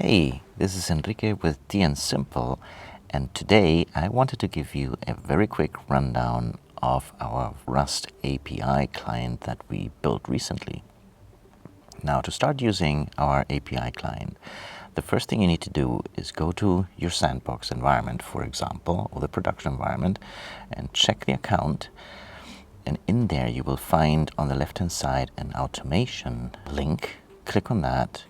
Hey, this is Enrique with DNSimple, and today I wanted to give you a very quick rundown of our Rust API client that we built recently. Now, to start using our API client, the first thing you need to do is go to your sandbox environment, for example, or the production environment, and check the account. And in there you will find on the left-hand side an automation link. Click on that.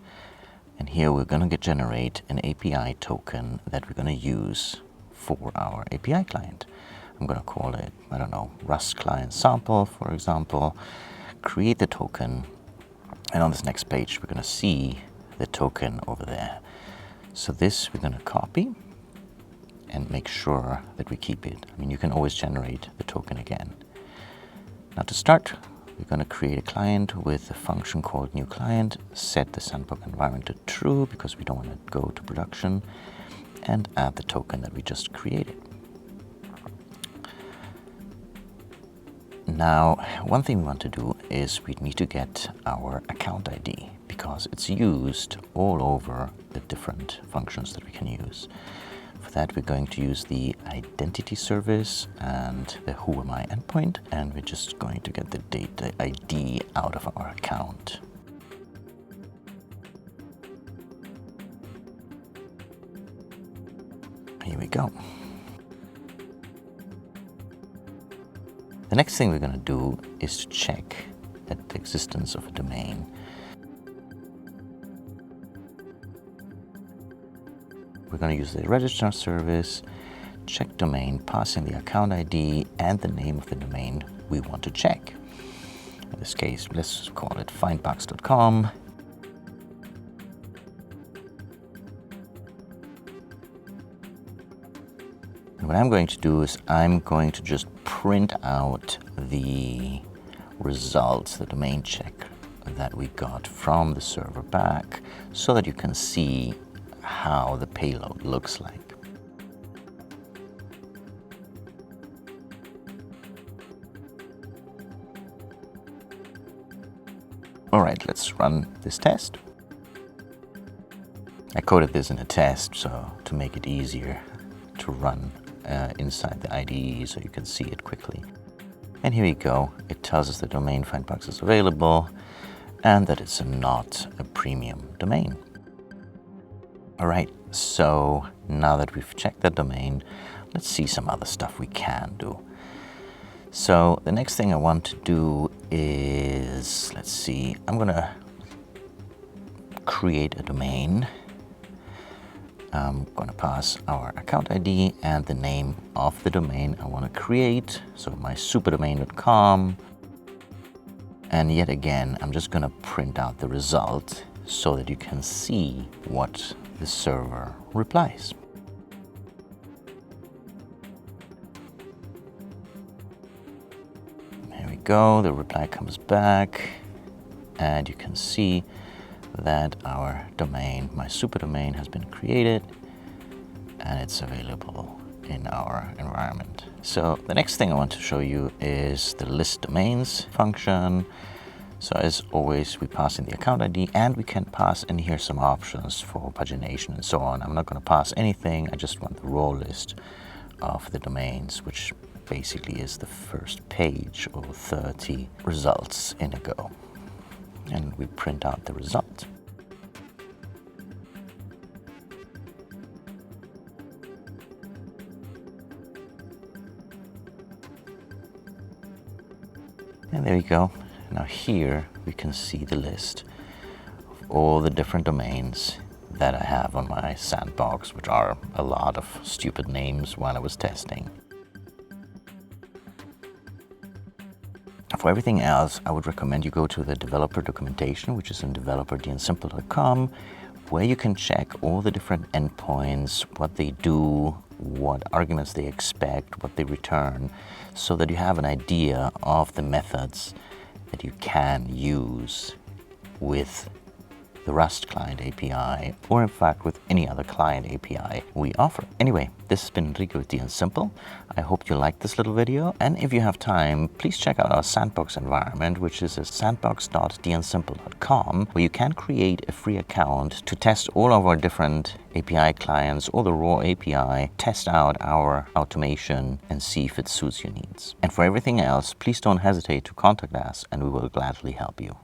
And here we're going to generate an API token that we're going to use for our API client. I'm going to call it, I don't know, Rust client sample, for example. Create the token. And on this next page, we're going to see the token over there. So this we're going to copy and make sure that we keep it. I mean, you can always generate the token again. Now to start, we're going to create a client with a function called new client, set the sandbox environment to true because we don't want to go to production, and add the token that we just created. Now, one thing we want to do is we need to get our account ID because it's used all over the different functions that we can use. For that, we're going to use the identity service and the whoami endpoint, and we're just going to get the data ID out of our account. Here we go. The next thing we're going to do is to check the existence of a domain. We're going to use the register service, check domain, passing the account ID and the name of the domain we want to check. In this case, let's call it findbugs.com. And what I'm going to do is I'm going to just print out the results, the domain check that we got from the server back so that you can see how the payload looks like. All right, let's run this test. I coded this in a test so to make it easier to run inside the IDE so you can see it quickly. And here we go. It tells us the domain findbugs is available and that it's not a premium domain. All right, so now that we've checked the domain, let's see some other stuff we can do. So the next thing I want to do is, let's see, I'm going to create a domain. I'm going to pass our account ID and the name of the domain I want to create. So my superdomain.com. And yet again, I'm just going to print out the result so that you can see what the server replies. There we go, the reply comes back, and you can see that our domain, my superdomain, has been created and it's available in our environment. So the next thing I want to show you is the list domains function. So as always, we pass in the account ID and we can pass in here some options for pagination and so on. I'm not going to pass anything. I just want the raw list of the domains, which basically is the first page or 30 results in a go. And we print out the result. And there you go. Now here we can see the list of all the different domains that I have on my sandbox, which are a lot of stupid names while I was testing. For everything else, I would recommend you go to the developer documentation, which is in developer.dnsimple.com, where you can check all the different endpoints, what they do, what arguments they expect, what they return, so that you have an idea of the methods that you can use with the Rust client API, or in fact with any other client API we offer. Anyway, this has been Enrique with DNSimple. I hope you liked this little video, and if you have time, please check out our sandbox environment, which is at sandbox.dnsimple.com, where you can create a free account to test all of our different API clients or the raw API, test out our automation, and see if it suits your needs. And for everything else, please don't hesitate to contact us, and we will gladly help you.